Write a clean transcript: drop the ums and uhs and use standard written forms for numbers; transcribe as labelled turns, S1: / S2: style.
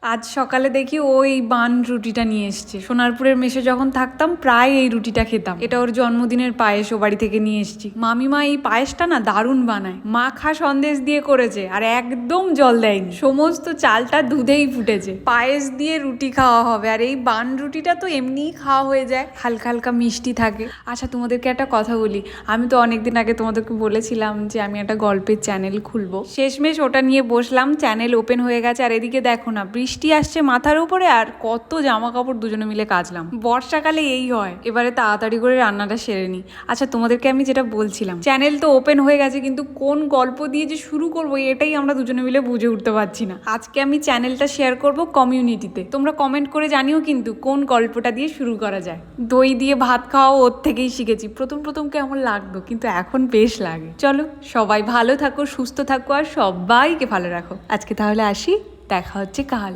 S1: আজ সকালে দেখি ও এই বান রুটিটা নিয়ে এসছে। সোনারপুরের মেসে যখন থাকতাম প্রায় এই রুটিটা খেতাম। এটা ওর জন্মদিনের পায়েস ও বাড়ি থেকে নিয়ে এসছি। মামিমা এই পায়েসটা না দারুণ বানায়, মাখা সন্দেশ দিয়ে করেছে আর একদম জল দেয়নি, সমস্ত চালটা দুধেই ফুটেছে। পায়েস দিয়ে রুটি খাওয়া হবে, আর এই বান রুটিটা তো এমনিই খাওয়া হয়ে যায়, হালকা হালকা মিষ্টি থাকে। আচ্ছা তোমাদেরকে একটা কথা বলি, আমি তো অনেকদিন আগে তোমাদেরকে বলেছিলাম যে আমি একটা গল্পের চ্যানেল খুলবো। শেষমেশ ওটা নিয়ে বসলাম, চ্যানেল ওপেন হয়ে গেছে। আর এদিকে দেখো না, বৃষ্টি আসছে মাথার উপরে আর কত জামা কাপড় দুজনে মিলে কাচলাম। বর্ষাকালে এই হয়। এবারে তাড়াতাড়ি করে রান্নাটা সেরে নি। আচ্ছা তোমাদেরকে আমি যেটা বলছিলাম, চ্যানেল তো ওপেন হয়ে গেছে, কিন্তু কোন গল্প দিয়ে যে শুরু করবো এটাই আমরা দুজনে মিলে বুঝে উঠতে পারছি না। আজকে আমি চ্যানেলটা শেয়ার করব কমিউনিটিতে। তোমরা কমেন্ট করে জানিও কিন্তু কোন গল্পটা দিয়ে শুরু করা যায়। দই দিয়ে ভাত খাওয়া ওর থেকেই শিখেছি। প্রথম প্রথম কেমন লাগতো, কিন্তু এখন বেশ লাগে। চলো সবাই ভালো থাকো, সুস্থ থাকো আর সবাইকে ভালো রাখো। আজকে তাহলে আসি, দেখা হচ্ছে কাল।